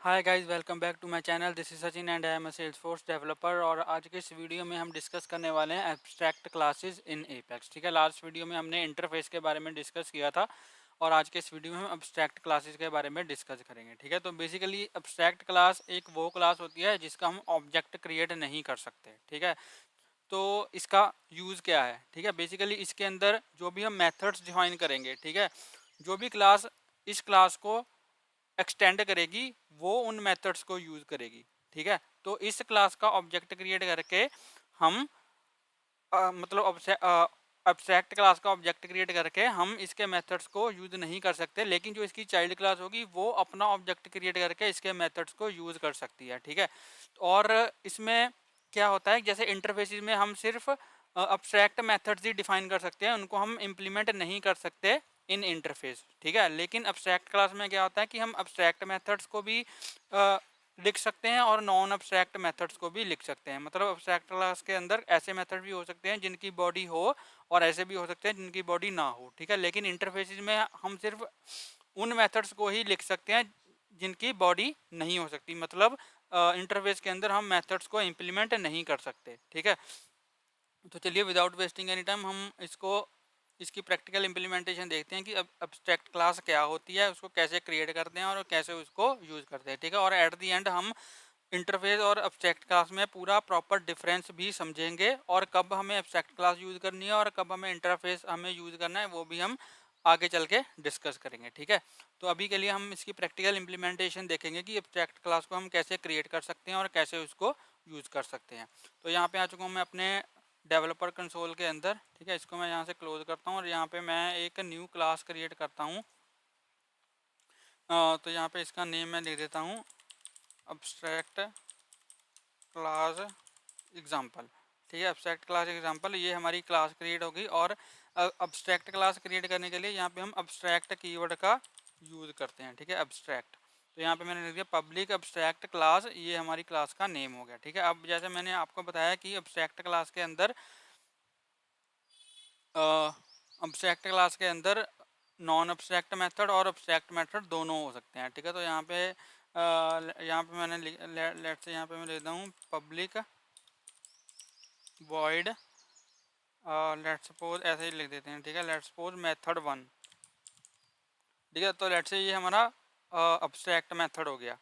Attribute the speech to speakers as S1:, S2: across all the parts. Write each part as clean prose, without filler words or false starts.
S1: Hi guys, welcome back to my channel. This is Sachin and I am a Salesforce developer. और आज के इस video में हम डिस्कस करने वाले हैं एब्स्ट्रैक्ट क्लासेस इन एपेक्स। ठीक है, लास्ट वीडियो में हमने इंटरफेस के बारे में डिस्कस किया था और आज के इस वीडियो में हम एब्स्ट्रैक्ट क्लासेस के बारे में डिस्कस करेंगे। ठीक है, तो बेसिकली एब्स्ट्रैक्ट क्लास एक वो क्लास होती है जिसका हम ऑब्जेक्ट क्रिएट नहीं कर सकते। ठीक है, तो इसका यूज़ क्या है? ठीक है, बेसिकली इसके अंदर जो भी हम मेथड्स डिफाइन करेंगे, ठीक है, जो भी क्लास इस क्लास को एक्सटेंड करेगी वो उन मेथड्स को यूज़ करेगी। ठीक है, तो इस क्लास का ऑब्जेक्ट क्रिएट करके हम मतलब अब्स्ट्रैक्ट क्लास का ऑब्जेक्ट क्रिएट करके हम इसके मेथड्स को यूज़ नहीं कर सकते, लेकिन जो इसकी चाइल्ड क्लास होगी वो अपना ऑब्जेक्ट क्रिएट करके इसके मेथड्स को यूज़ कर सकती है। ठीक है, और इसमें क्या होता है, जैसे इंटरफेसिस में हम सिर्फ अब्स्ट्रैक्ट मेथड्स ही डिफाइन कर सकते हैं, उनको हम इम्प्लीमेंट नहीं कर सकते इन इंटरफेस। ठीक है, लेकिन अब्स्ट्रैक्ट क्लास में क्या होता है कि हम अब्स्ट्रैक्ट मेथड्स को भी लिख सकते हैं और नॉन अब्स्ट्रैक्ट मेथड्स को भी लिख सकते हैं। मतलब अब्स्ट्रैक्ट क्लास के अंदर ऐसे मेथड भी हो सकते हैं जिनकी बॉडी हो और ऐसे भी हो सकते हैं जिनकी बॉडी ना हो। ठीक है, लेकिन इंटरफेसिस में हम सिर्फ उन मेथड्स को ही लिख सकते हैं जिनकी बॉडी नहीं हो सकती। मतलब इंटरफेस के अंदर हम मेथड्स को इम्प्लीमेंट नहीं कर सकते। ठीक है, तो चलिए विदाउट वेस्टिंग एनी टाइम हम इसकी प्रैक्टिकल इम्प्लीमेंटेशन देखते हैं कि अब अब्स्ट्रैक्ट क्लास क्या होती है, उसको कैसे क्रिएट करते हैं और कैसे उसको यूज़ करते हैं। ठीक है, और एट द एंड हम इंटरफेस और अब्स्ट्रैक्ट क्लास में पूरा प्रॉपर डिफरेंस भी समझेंगे और कब हमें अब्स्ट्रैक्ट क्लास यूज़ करनी है और कब हमें इंटरफेस हमें यूज़ करना है वो भी हम आगे चल के डिस्कस करेंगे। ठीक है, तो अभी के लिए हम इसकी प्रैक्टिकल इम्प्लीमेंटेशन देखेंगे कि अब्स्ट्रैक्ट क्लास को हम कैसे क्रिएट कर सकते हैं और कैसे उसको यूज़ कर सकते हैं। तो यहाँ पे आ चुका हूँ मैं अपने डेवलपर कंसोल के अंदर। ठीक है, इसको मैं यहाँ से क्लोज करता हूँ और यहाँ पे मैं एक न्यू क्लास क्रिएट करता हूँ। तो यहाँ पे इसका नेम मैं लिख देता हूँ अब्स्ट्रैक्ट क्लास एग्जाम्पल। ठीक है, अब्स्ट्रैक्ट क्लास एग्जाम्पल, ये हमारी क्लास क्रिएट होगी। और अब्स्ट्रैक्ट क्लास क्रिएट करने के लिए यहाँ पे हम अब्स्ट्रैक्ट कीवर्ड का यूज़ करते हैं। ठीक है, अब्स्ट्रैक्ट, तो यहाँ पे मैंने लिख दिया पब्लिक अब्स्ट्रैक्ट क्लास, ये हमारी क्लास का नेम हो गया। ठीक है, अब जैसे मैंने आपको बताया कि अब्स्ट्रैक्ट क्लास के अंदर अब्स्ट्रैक्ट क्लास के अंदर नॉन अब्स्ट्रैक्ट मेथड और अब्स्ट्रैक्ट मेथड दोनों हो सकते हैं। ठीक है, तो यहाँ पे मैंने लेट से यहाँ पे मैं लेता हूँ पब्लिक वॉइड, लेट सपोज ऐसे ही लिख देते हैं। ठीक है, लेट सपोज मेथड 1। ठीक है, तो लेट से ये हमारा अब्स्ट्रैक्ट मेथड हो गया।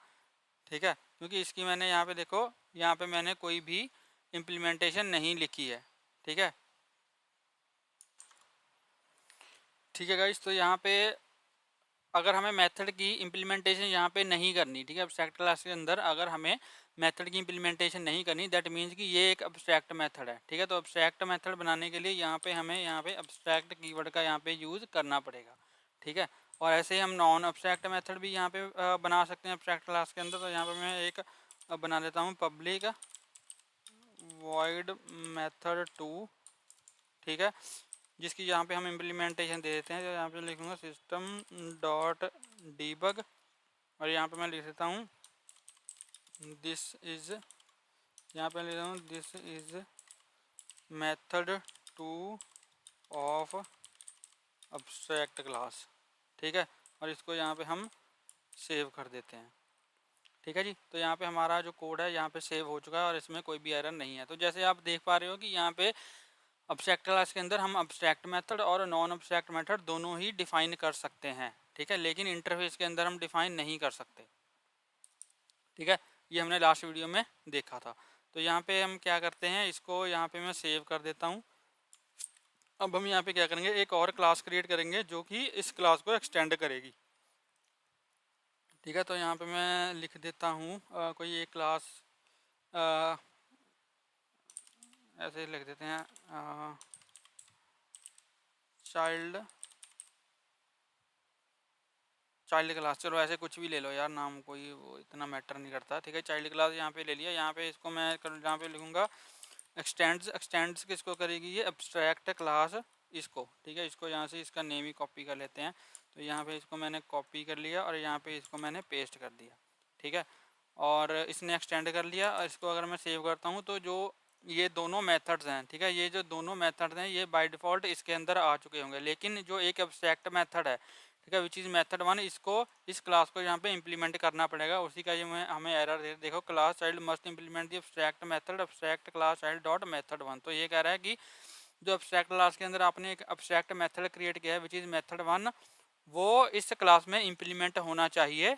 S1: ठीक है, क्योंकि इसकी मैंने यहाँ पे देखो, यहाँ पे मैंने कोई भी इम्प्लीमेंटेशन नहीं लिखी है। ठीक है, ठीक है गाइस, तो यहाँ पे अगर हमें मेथड की इम्प्लीमेंटेशन यहाँ पे नहीं करनी, ठीक है, अब्स्ट्रैक्ट क्लास के अंदर अगर हमें मेथड की इम्प्लीमेंटेशन नहीं करनी, दैट मीन्स कि ये एक अब्स्ट्रैक्ट मेथड है। ठीक है, तो अब्स्ट्रैक्ट मेथड बनाने के लिए हमें यहाँ पे अब्स्ट्रैक्ट कीवर्ड का यहाँ पे यूज़ करना पड़ेगा। ठीक है, और ऐसे ही हम नॉन अब्स्ट्रैक्ट मेथड भी यहाँ पे बना सकते हैं अब्स्ट्रैक्ट क्लास के अंदर। तो यहाँ पे मैं एक बना देता हूँ पब्लिक वॉइड मेथड 2। ठीक है, जिसकी यहाँ पे हम इम्प्लीमेंटेशन दे देते हैं। तो यहाँ पे लिखूँगा सिस्टम डॉट डीबग और यहाँ पे मैं लिख देता हूँ दिस इज, यहाँ पे लिख देता हूँ this is method 2 of abstract class. ठीक है, और इसको यहाँ पे हम सेव कर देते हैं। ठीक है जी, तो यहाँ पे हमारा जो कोड है यहाँ पे सेव हो चुका है और इसमें कोई भी एरर नहीं है। तो जैसे आप देख पा रहे हो कि यहाँ पे अब्स्ट्रैक्ट क्लास के अंदर हम अब्स्ट्रैक्ट मेथड और नॉन अब्स्ट्रैक्ट मेथड दोनों ही डिफाइन कर सकते हैं। ठीक है, लेकिन इंटरफेस के अंदर हम डिफाइन नहीं कर सकते। ठीक है, ये हमने लास्ट वीडियो में देखा था। तो यहाँ पे हम क्या करते हैं, इसको यहाँ पे मैं सेव कर देता हूँ। अब हम यहाँ पे क्या करेंगे, एक और क्लास क्रिएट करेंगे जो कि इस क्लास को एक्सटेंड करेगी। ठीक है, तो यहाँ पे मैं लिख देता हूँ कोई एक क्लास, ऐसे ही लिख देते हैं चाइल्ड चाइल्ड क्लास। चलो ऐसे कुछ भी ले लो यार, नाम कोई वो इतना मैटर नहीं करता। ठीक है, चाइल्ड क्लास यहाँ पे ले लिया। यहाँ पे इसको मैं यहाँ पे लिखूँगा एक्सटेंड्स। एक्सटेंड्स किसको करेगी, ये अब्स्ट्रैक्ट क्लास इसको। ठीक है, इसको यहाँ से इसका नेम ही कॉपी कर लेते हैं। तो यहाँ पे इसको मैंने कॉपी कर लिया और यहाँ पे इसको मैंने पेस्ट कर दिया। ठीक है, और इसने एक्सटेंड कर लिया। और इसको अगर मैं सेव करता हूँ तो जो ये दोनों मेथड्स हैं, ठीक है, ये जो दोनों मेथड्स हैं ये बाय डिफ़ॉल्ट इसके अंदर आ चुके होंगे। लेकिन जो एक एब्स्ट्रैक्ट मेथड है, ठीक है, विच इज़ मेथड 1, इसको इस क्लास को यहाँ पे इम्प्लीमेंट करना पड़ेगा। उसी का ये हमें एरर दे, देखो क्लास चाइल्ड मस्ट इम्प्लीमेंट दी abstract method abstract class child dot method 1। तो ये कह रहा है कि जो एब्स्ट्रैक्ट क्लास के अंदर आपने एक एब्स्ट्रैक्ट मेथड क्रिएट किया है विच इज़ मेथड 1, वो इस क्लास में इम्प्लीमेंट होना चाहिए।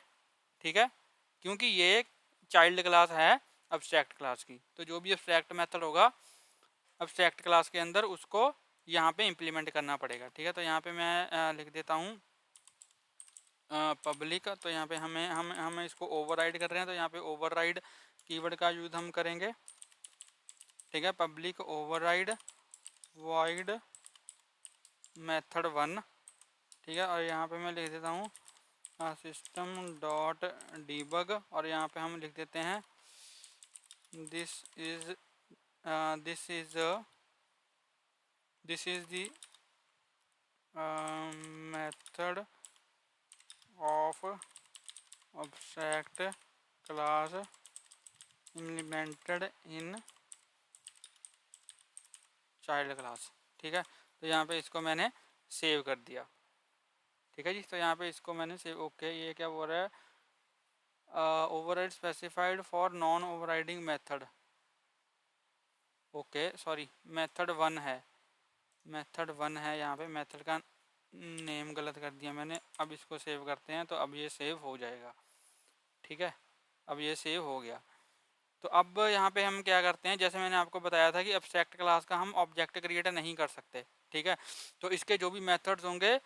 S1: ठीक है, क्योंकि ये चाइल्ड क्लास है एब्स्ट्रैक्ट क्लास की, तो जो भी एब्स्ट्रैक्ट मेथड होगा एब्स्ट्रैक्ट क्लास के अंदर उसको यहाँ पे इम्प्लीमेंट करना पड़ेगा। ठीक है, तो यहाँ पे मैं लिख देता हूँ पब्लिक। तो यहाँ पे हम इसको ओवरराइड कर रहे हैं, तो यहाँ पे ओवरराइड कीवर्ड का यूज़ हम करेंगे। ठीक है, पब्लिक ओवरराइड वॉइड मेथड 1। ठीक है, और यहाँ पे मैं लिख देता हूँ सिस्टम डॉट डीबग, और यहाँ पे हम लिख देते हैं this is the method of abstract class implemented in child class. ठीक है, तो यहाँ पे इसको मैंने सेव कर दिया। ठीक है जी, तो यहाँ पे इसको मैंने सेव, ओके। ये क्या बोल रहा है, override specified for non overriding method. Okay sorry, method 1 है, मेथड 1 है, यहाँ पे मेथड का नेम गलत कर दिया मैंने। अब इसको सेव करते हैं, तो अब ये सेव हो जाएगा। ठीक है, अब ये सेव हो गया। तो अब यहाँ पे हम क्या करते हैं, जैसे मैंने आपको बताया था कि एब्स्ट्रैक्ट क्लास का हम ऑब्जेक्ट क्रिएट नहीं कर सकते। ठीक है, तो इसके जो भी मेथड्स होंगे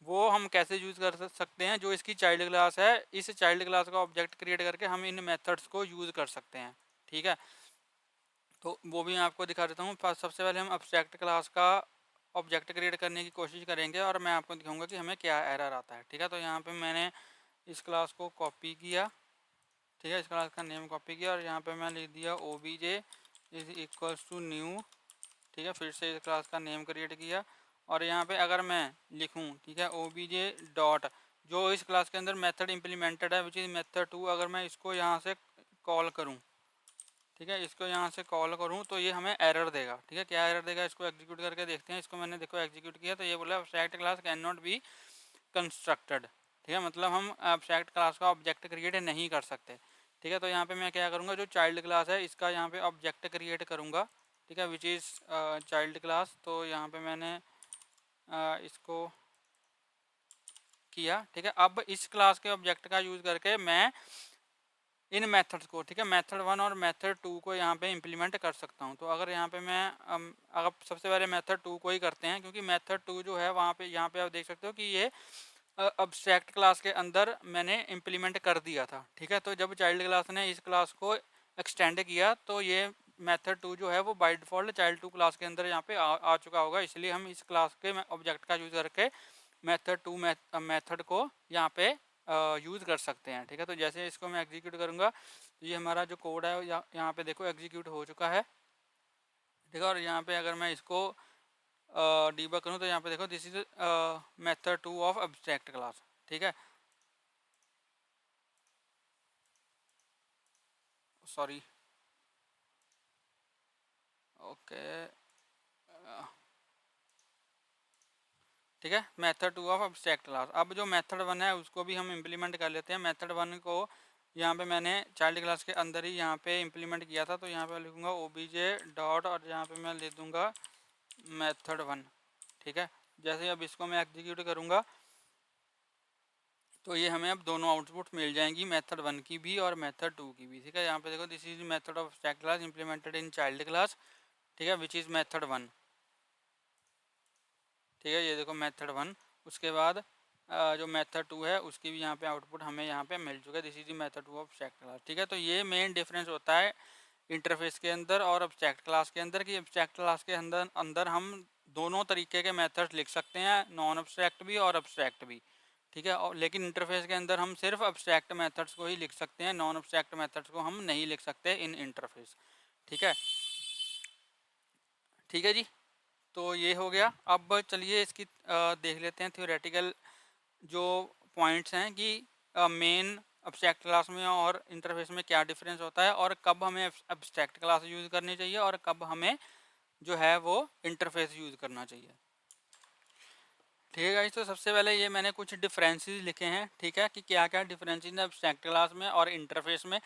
S1: वो हम कैसे यूज़ कर सकते हैं, जो इसकी चाइल्ड क्लास है, इस चाइल्ड क्लास का ऑब्जेक्ट क्रिएट करके हम इन मेथड्स को यूज़ कर सकते हैं। ठीक है, तो वो भी मैं आपको दिखा देता हूँ। सबसे पहले हम एब्स्ट्रैक्ट क्लास का ऑब्जेक्ट क्रिएट करने की कोशिश करेंगे और मैं आपको दिखाऊंगा कि हमें क्या एरर आता है। ठीक है, तो यहाँ पे मैंने इस क्लास को कॉपी किया। ठीक है, इस क्लास का नेम कॉपी किया और यहाँ पे मैं लिख दिया obj is equals to new. ठीक है, फिर से इस क्लास का नेम क्रिएट किया और यहाँ पे अगर मैं लिखूँ, ठीक है, obj डॉट जो इस क्लास के अंदर मेथड इम्प्लीमेंटेड है विच इज़ मेथड 2, अगर मैं इसको यहाँ से कॉल करूँ, ठीक है, इसको यहाँ से कॉल करूँ तो ये हमें एरर देगा। ठीक है, क्या एरर देगा, इसको एग्जीक्यूट करके देखते हैं। इसको मैंने देखो एग्जीक्यूट किया तो ये बोला abstract class can not be constructed. ठीक है, मतलब हम एब्स्ट्रैक्ट क्लास का ऑब्जेक्ट क्रिएट नहीं कर सकते। ठीक है, तो यहाँ पे मैं क्या करूँगा, जो चाइल्ड क्लास है इसका यहाँ पे ऑब्जेक्ट क्रिएट करूँगा। ठीक है, विच इज़ चाइल्ड क्लास। तो यहाँ पे मैंने इसको किया। ठीक है, अब इस क्लास के ऑब्जेक्ट का यूज़ करके मैं इन मेथड्स को, ठीक है, मेथड 1 और मेथड 2 को यहाँ पे इम्प्लीमेंट कर सकता हूँ। तो अगर यहाँ पे मैं अगर सबसे पहले मेथड 2 को ही करते हैं, क्योंकि मेथड 2 जो है वहाँ पे, यहाँ पे आप देख सकते हो कि ये अब्स्ट्रैक्ट क्लास के अंदर मैंने इम्प्लीमेंट कर दिया था। ठीक है, तो जब चाइल्ड क्लास ने इस क्लास को एक्सटेंड किया तो ये मेथड 2 जो है वो बाय डिफ़ॉल्ट चाइल्ड 2 क्लास के अंदर यहाँ पे आ चुका होगा। इसलिए हम इस क्लास के ऑब्जेक्ट का यूज़ करके मेथड 2 मेथड को यहाँ पे यूज़ कर सकते हैं। ठीक है, तो जैसे इसको मैं एग्जीक्यूट करूँगा तो ये हमारा जो कोड है यहाँ पे देखो एग्जीक्यूट हो चुका है। ठीक है, और यहाँ पे अगर मैं इसको डीबग करूँ तो यहाँ पे देखो this is method 2 of abstract class. ठीक है, सॉरी, ओके, ठीक है, मेथड 2 ऑफ एब्स्ट्रैक्ट क्लास। अब जो मेथड 1 है उसको भी हम इम्प्लीमेंट कर लेते हैं। मेथड 1 को यहाँ पे मैंने चाइल्ड क्लास के अंदर ही यहाँ पे इम्प्लीमेंट किया था, तो यहाँ पे लिखूँगा obj डॉट और यहाँ पे मैं लिख दूँगा मेथड 1। ठीक है, जैसे अब इसको मैं एग्जीक्यूट करूँगा तो ये हमें अब दोनों आउटपुट मिल जाएंगी, मेथड 1 की भी और मेथड 2 की भी। ठीक है, यहाँ पे देखो this is method of abstract class implemented in child class. ठीक है, विच इज़ मेथड 1। ठीक है, ये देखो मेथड 1। उसके बाद जो मेथड 2 है उसकी भी यहाँ पे आउटपुट हमें यहाँ पे मिल चुका है, this is the method 2 of abstract class. ठीक है, तो ये मेन डिफरेंस होता है इंटरफेस के अंदर और एब्स्ट्रैक्ट क्लास के अंदर, कि एब्स्ट्रैक्ट क्लास के अंदर हम दोनों तरीके के मेथड्स लिख सकते हैं, नॉन एब्स्ट्रैक्ट भी और एब्स्ट्रैक्ट भी। ठीक है, और लेकिन इंटरफेस के अंदर हम सिर्फ एब्स्ट्रैक्ट मेथड्स को ही लिख सकते हैं, नॉन एब्स्ट्रैक्ट मेथड्स को हम नहीं लिख सकते इन इंटरफेस। ठीक है, ठीक है जी, तो ये हो गया। अब चलिए इसकी देख लेते हैं थ्योरेटिकल जो पॉइंट्स हैं कि मेन एब्स्ट्रैक्ट क्लास में और इंटरफेस में क्या डिफरेंस होता है और कब हमें एब्स्ट्रैक्ट क्लास यूज़ करनी चाहिए और कब हमें जो है वो इंटरफेस यूज़ करना चाहिए। ठीक है गाइस, तो सबसे पहले ये मैंने कुछ डिफरेंसेस लिखे हैं, ठीक है, कि क्या क्या डिफरेंसेस हैं एब्स्ट्रैक्ट क्लास में और इंटरफेस में।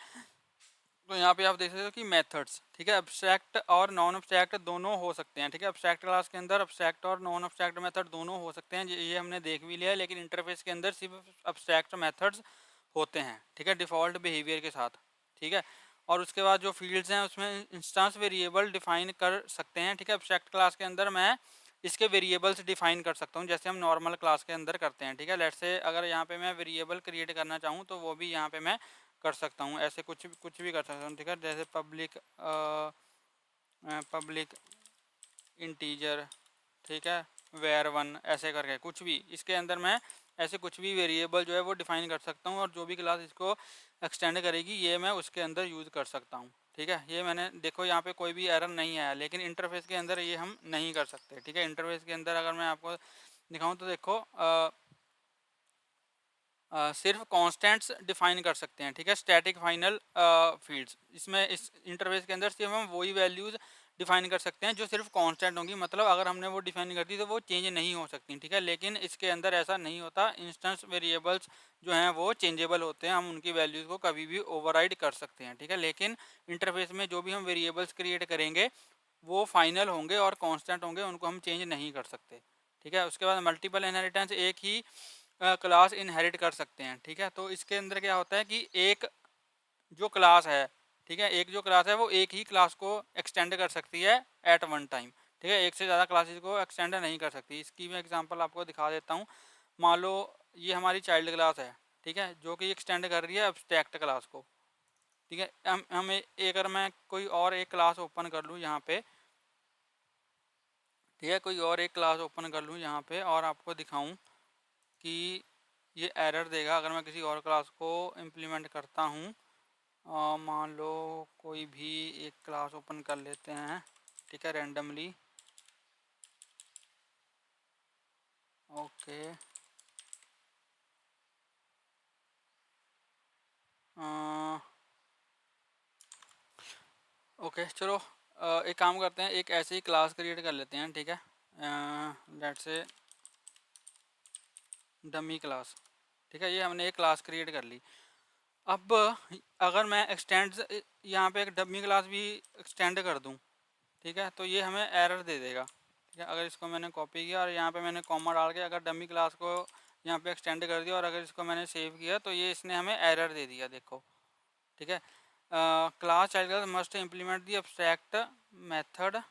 S1: तो यहाँ पे आप देख सकते हो कि मेथड्स, ठीक है, एब्स्ट्रैक्ट और नॉन एब्स्ट्रैक्ट दोनों हो सकते हैं, ठीक है। एब्स्ट्रैक्ट क्लास के अंदर एब्स्ट्रैक्ट और नॉन एब्स्ट्रैक्ट मेथड दोनों हो सकते हैं, ये हमने देख भी लिया है। लेकिन इंटरफेस के अंदर सिर्फ एब्स्ट्रैक्ट मेथड्स होते हैं, ठीक है, डिफ़ॉल्ट बिहेवियर के साथ, ठीक है। और उसके बाद जो फील्ड्स हैं उसमें इंस्टेंस वेरिएबल डिफाइन कर सकते हैं, ठीक है। एब्स्ट्रैक्ट क्लास के अंदर मैं इसके वेरिएबल्स डिफाइन कर सकता हूँ जैसे हम नॉर्मल क्लास के अंदर करते हैं, ठीक है। लेट्स से अगर यहाँ पे मैं वेरिएबल क्रिएट करना चाहूँ तो वो भी यहाँ पे मैं कर सकता हूँ, ऐसे कुछ भी कर सकता हूँ, ठीक है। जैसे पब्लिक इंटीजर, ठीक है, var1 ऐसे करके कुछ भी इसके अंदर मैं ऐसे कुछ भी वेरिएबल जो है वो डिफाइन कर सकता हूँ, और जो भी क्लास इसको एक्सटेंड करेगी ये मैं उसके अंदर यूज़ कर सकता हूँ, ठीक है। ये मैंने देखो यहाँ पे कोई भी एरर नहीं आया, लेकिन इंटरफेस के अंदर ये हम नहीं कर सकते, ठीक है। इंटरफेस के अंदर अगर मैं आपको दिखाऊँ तो देखो सिर्फ कांस्टेंट्स डिफाइन कर सकते हैं, ठीक है, स्टैटिक फाइनल फील्ड्स। इसमें इस इंटरफेस के अंदर सिर्फ हम वही वैल्यूज़ डिफाइन कर सकते हैं जो सिर्फ कांस्टेंट होंगी, मतलब अगर हमने वो डिफाइन कर दी तो वो चेंज नहीं हो सकती, ठीक है। लेकिन इसके अंदर ऐसा नहीं होता, इंस्टेंस वेरिएबल्स जो हैं वो चेंजेबल होते हैं, हम उनकी वैल्यूज़ को कभी भी ओवरराइड कर सकते हैं, ठीक है। लेकिन इंटरफेस में जो भी हम वेरिएबल्स क्रिएट करेंगे वो फाइनल होंगे और कांस्टेंट होंगे, उनको हम चेंज नहीं कर सकते, ठीक है। उसके बाद मल्टीपल इनहेरिटेंस, एक ही क्लास इनहेरिट कर सकते हैं, ठीक है। तो इसके अंदर क्या होता है कि एक जो क्लास है, ठीक है, एक जो क्लास है वो एक ही क्लास को एक्सटेंड कर सकती है एट वन टाइम, ठीक है। एक से ज़्यादा क्लासेस को एक्सटेंड नहीं कर सकती। इसकी मैं एग्जांपल आपको दिखा देता हूँ। मान लो ये हमारी चाइल्ड क्लास है, ठीक है, जो कि एक्सटेंड कर रही है एब्स्ट्रैक्ट क्लास को, ठीक है। हम अगर मैं कोई और एक क्लास ओपन कर लूँ यहाँ पे, ठीक है, कोई और एक क्लास ओपन कर लूँ यहाँ पे और आपको दिखाऊँ कि ये एरर देगा अगर मैं किसी और क्लास को इम्प्लीमेंट करता हूँ। मान लो कोई भी एक क्लास ओपन कर लेते हैं, ठीक है, रैंडमली, ओके। ओके चलो, एक काम करते हैं, एक ऐसी ही क्लास क्रिएट कर लेते हैं, ठीक है। लेट्स से डमी क्लास, ठीक है, ये हमने एक क्लास क्रिएट कर ली। अब अगर मैं एक्सटेंड यहाँ पे एक डमी क्लास भी एक्सटेंड कर दूँ, ठीक है, तो ये हमें एरर दे देगा, ठीक है। अगर इसको मैंने कॉपी किया और यहाँ पे मैंने कॉमा डाल के अगर डमी क्लास को यहाँ पे एक्सटेंड कर दिया और अगर इसको मैंने सेव किया तो ये इसने हमें एरर दे दिया, देखो, ठीक है। Class child class must implement दी एब्स्ट्रैक्ट मेथड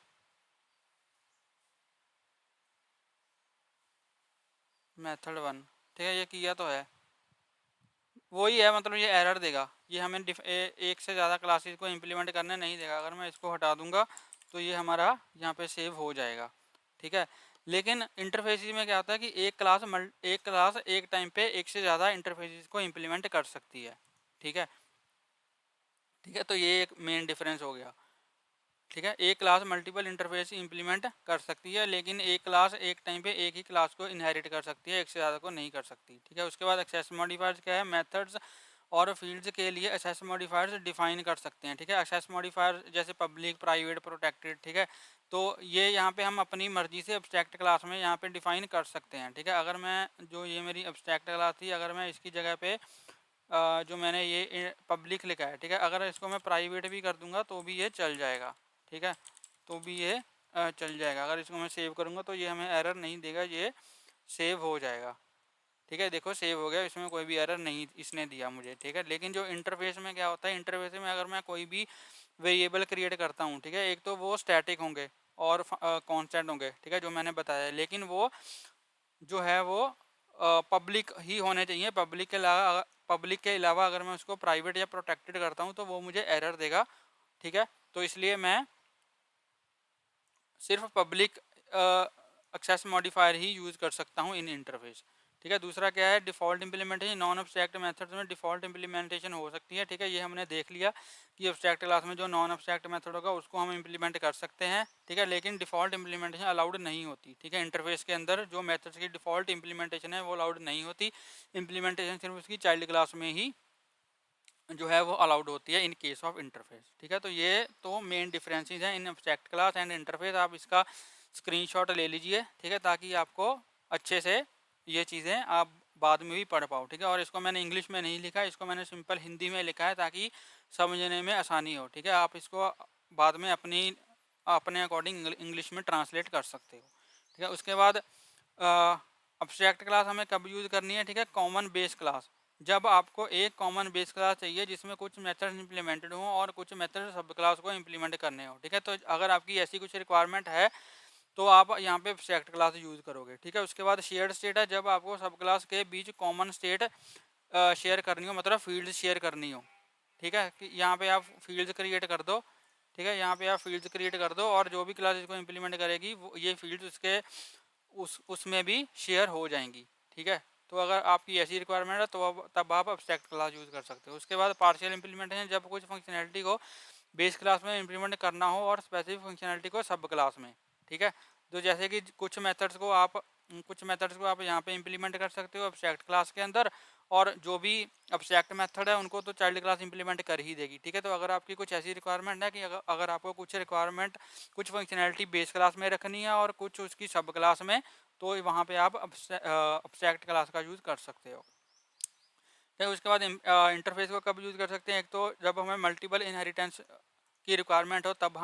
S1: मेथड 1, ठीक है, ये किया तो है, वही है, मतलब ये एरर देगा, ये हमें एक से ज़्यादा क्लासेस को इम्प्लीमेंट करने नहीं देगा। अगर मैं इसको हटा दूंगा तो ये हमारा यहाँ पे सेव हो जाएगा, ठीक है। लेकिन इंटरफेसिस में क्या होता है कि एक क्लास एक टाइम पे एक से ज़्यादा इंटरफेसिस को इम्प्लीमेंट कर सकती है, ठीक है, ठीक है। तो ये एक मेन डिफरेंस हो गया, ठीक है। एक क्लास मल्टीपल इंटरफेस इंप्लीमेंट कर सकती है, लेकिन एक क्लास एक टाइम पे एक ही क्लास को इनहेरिट कर सकती है, एक से ज़्यादा को नहीं कर सकती, ठीक है। उसके बाद एक्सेस मॉडिफायर्स क्या है, मेथड्स और फील्ड्स के लिए एक्सेस मॉडिफायर्स डिफाइन कर सकते हैं, ठीक है। एक्सेस मॉडिफायर जैसे पब्लिक, प्राइवेट, प्रोटेक्टेड, ठीक है, तो ये यहाँ पे हम अपनी मर्जी से एब्स्ट्रैक्ट क्लास में यहाँ पे डिफाइन कर सकते हैं, ठीक है। अगर मैं जो ये मेरी एब्स्ट्रैक्ट क्लास थी, अगर मैं इसकी जगह पे जो मैंने ये पब्लिक लिखा है, ठीक है, अगर इसको मैं प्राइवेट भी कर दूंगा तो भी ये चल जाएगा, ठीक है, तो भी ये चल जाएगा। अगर इसको मैं सेव करूंगा तो ये हमें एरर नहीं देगा, ये सेव हो जाएगा, ठीक है। देखो सेव हो गया, इसमें कोई भी एरर नहीं इसने दिया मुझे, ठीक है। लेकिन जो इंटरफेस में क्या होता है, इंटरफेस में अगर मैं कोई भी वेरिएबल क्रिएट करता हूँ, ठीक है, एक तो वो स्टैटिक होंगे और कांस्टेंट होंगे, ठीक है, जो मैंने बताया, लेकिन वो जो है वो पब्लिक ही होने चाहिए। पब्लिक के अलावा अगर मैं उसको प्राइवेट या प्रोटेक्टेड करता हूँ तो वो मुझे एरर देगा, ठीक है। तो इसलिए मैं सिर्फ पब्लिक एक्सेस मॉडिफायर ही यूज़ कर सकता हूँ इन इंटरफेस, ठीक है। दूसरा क्या है, default implementation. Non abstract methods में डिफ़ॉल्ट इंप्लीमेंटेशन हो सकती है, ठीक है, ये हमने देख लिया कि एब्स्ट्रैक्ट क्लास में जो नॉन एब्स्ट्रैक्ट मेथड होगा उसको हम इंप्लीमेंट कर सकते हैं, ठीक है, लेकिन डिफ़ॉल्ट इंप्लीमेंटेशन अलाउड नहीं होती, ठीक है। इंटरफेस के अंदर जो मेथड्स की डिफ़ॉल्ट इंप्लीमेंटेशन है वो अलाउड नहीं होती, इंप्लीमेंटेशन सिर्फ उसकी चाइल्ड क्लास में ही जो है वो अलाउड होती है इन केस ऑफ इंटरफेस, ठीक है। तो ये तो मेन डिफरेंसेस हैं इन एब्स्ट्रैक्ट क्लास एंड इंटरफेस। आप इसका स्क्रीनशॉट ले लीजिए, ठीक है, ताकि आपको अच्छे से ये चीज़ें आप बाद में भी पढ़ पाओ, ठीक है। और इसको मैंने इंग्लिश में नहीं लिखा है, इसको मैंने सिंपल हिंदी में लिखा है ताकि समझने में आसानी हो, ठीक है। आप इसको बाद में अपने अकॉर्डिंग इंग्लिश में ट्रांसलेट कर सकते हो, ठीक है। उसके बाद अब्स्ट्रैक्ट क्लास हमें कब यूज़ करनी है, ठीक है। कॉमन बेस क्लास, जब आपको एक कॉमन बेस क्लास चाहिए जिसमें कुछ मेथड्स इंप्लीमेंटेड हों और कुछ मेथड सब क्लास को इंप्लीमेंट करने हो, ठीक है। तो अगर आपकी ऐसी कुछ रिक्वायरमेंट है तो आप यहाँ पे एब्स्ट्रैक्ट क्लास यूज़ करोगे, ठीक है। उसके बाद शेयर्ड स्टेट है, जब आपको सब क्लास के बीच कॉमन स्टेट शेयर करनी हो, मतलब फील्ड शेयर करनी हो, ठीक है। कि यहाँ पे आप फील्ड क्रिएट कर दो, ठीक है। यहाँ पे आप फील्ड क्रिएट कर दो और जो भी क्लास इसको इंप्लीमेंट करेगी वो ये फील्ड उसके उसमें भी शेयर हो जाएंगी, ठीक है। तो अगर आपकी ऐसी रिक्वायरमेंट है तो तब आप एब्स्ट्रैक्ट क्लास यूज़ कर सकते हो। उसके बाद पार्शियल इंप्लीमेंटेशन, जब कुछ फंक्शनैलिटी को बेस क्लास में इंप्लीमेंट करना हो और स्पेसिफिक फंक्शनैलिटी को सब क्लास में, ठीक है। तो जैसे कि कुछ मेथड्स को आप यहाँ पे इंप्लीमेंट कर सकते हो एब्स्ट्रैक्ट क्लास के अंदर, और जो भी एब्स्ट्रैक्ट मेथड है उनको तो चाइल्ड क्लास इंप्लीमेंट कर ही देगी, ठीक है। तो अगर आपकी कुछ ऐसी रिक्वायरमेंट है कि अगर आपको कुछ फंक्शनैलिटी बेस क्लास में रखनी है और कुछ उसकी सब क्लास में, तो वहाँ पे आप एब्स्ट्रैक्ट क्लास का यूज़ कर सकते हो। फिर उसके बाद इंटरफेस को कब यूज़ कर सकते हैं, एक तो जब हमें मल्टीपल इनहेरिटेंस की रिक्वायरमेंट हो तब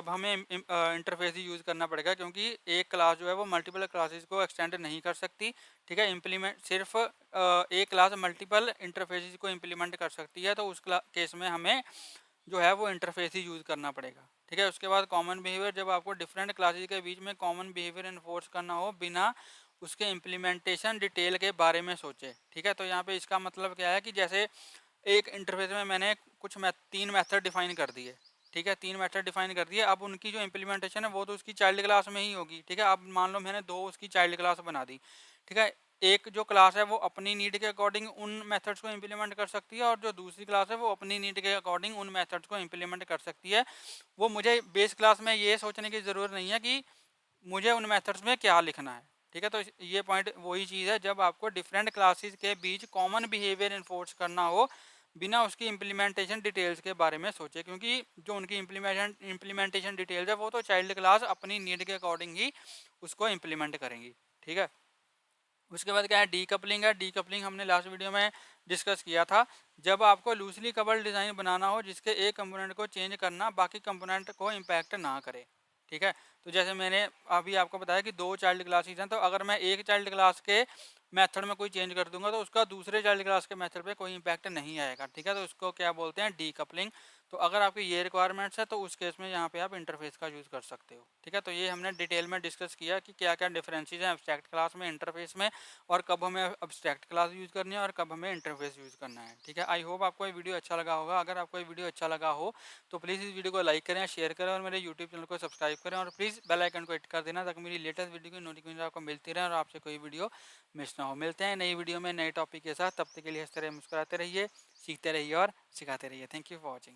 S1: हमें इंटरफेस ही यूज़ करना पड़ेगा, क्योंकि एक क्लास जो है वो मल्टीपल क्लासेस को एक्सटेंड नहीं कर सकती, ठीक है। इम्प्लीमेंट सिर्फ एक क्लास मल्टीपल इंटरफेसेस को इम्प्लीमेंट कर सकती है, तो उस केस में हमें जो है वो इंटरफेस ही यूज़ करना पड़ेगा, ठीक है। उसके बाद कॉमन बिहेवियर, जब आपको डिफरेंट क्लासेस के बीच में कॉमन बिहेवियर इन्फोर्स करना हो बिना उसके इम्प्लीमेंटेशन डिटेल के बारे में सोचे, ठीक है। तो यहाँ पे इसका मतलब क्या है कि जैसे एक इंटरफेस में मैंने तीन मेथड डिफाइन कर दिए, ठीक है। तीन मेथड डिफाइन कर दिए, अब उनकी जो इम्प्लीमेंटेशन है वो तो उसकी चाइल्ड क्लास में ही होगी, ठीक है। अब मान लो मैंने दो उसकी चाइल्ड क्लास बना दी, ठीक है। एक जो क्लास है वो अपनी नीड के अकॉर्डिंग उन मेथड्स को इम्प्लीमेंट कर सकती है और जो दूसरी क्लास है वो अपनी नीड के अकॉर्डिंग उन मेथड्स को इम्प्लीमेंट कर सकती है। वो मुझे बेस क्लास में ये सोचने की ज़रूरत नहीं है कि मुझे उन मेथड्स में क्या लिखना है, ठीक है। तो ये पॉइंट वही चीज़ है, जब आपको डिफरेंट क्लासेस के बीच कॉमन बिहेवियर इन्फोर्स करना हो बिना उसकी इम्प्लीमेंटेशन डिटेल्स के बारे में सोचे, क्योंकि जो उनकी इम्प्लीमेंटेशन डिटेल्स है वो तो चाइल्ड क्लास अपनी नीड के अकॉर्डिंग ही उसको इम्प्लीमेंट करेंगी, ठीक है। उसके बाद क्या है, डीकपलिंग है। डीकपलिंग हमने लास्ट वीडियो में डिस्कस किया था, जब आपको लूजली कपल्ड डिज़ाइन बनाना हो जिसके एक कंपोनेंट को चेंज करना बाकी कंपोनेंट को इम्पैक्ट ना करे, ठीक है। तो जैसे मैंने अभी आपको बताया कि दो चाइल्ड क्लासेस हैं, तो अगर मैं एक चाइल्ड क्लास के मेथड में कोई चेंज कर दूंगा तो उसका दूसरे चाइल्ड क्लास के मेथड पे कोई इम्पैक्ट नहीं आएगा, ठीक है। तो उसको क्या बोलते हैं, डीकपलिंग। तो अगर आपकी ये रिक्वायरमेंट्स है तो उस केस में यहाँ पे आप इंटरफेस का यूज़ कर सकते हो, ठीक है। तो ये हमने डिटेल में डिस्कस किया कि क्या क्या डिफरेंसेस हैं एब्स्ट्रैक्ट क्लास में, इंटरफेस में, और कब हमें एब्स्ट्रैक्ट क्लास यूज़ करनी है और कब हमें इंटरफेस यूज़ करना है, ठीक है। आई होप आपको ये वीडियो अच्छा लगा होगा। अगर आपको ये वीडियो अच्छा लगा हो तो प्लीज़ इस वीडियो को लाइक करें, शेयर करें और मेरे यूट्यूब चैनल को सब्सक्राइब करें, और प्लीज़ बेल आइकन को हिट कर देना ताकि मेरी लेटेस्ट वीडियो की नोटिफिकेशन आपको मिलती रहे और आपसे कोई वीडियो मिस ना हो। मिलते हैं नई वीडियो में नए टॉपिक के साथ, तब तक के लिए हंसते रहिए, मुस्कुराते रहिए, सीखते रहिए और सिखाते रहिए। Thank you for watching.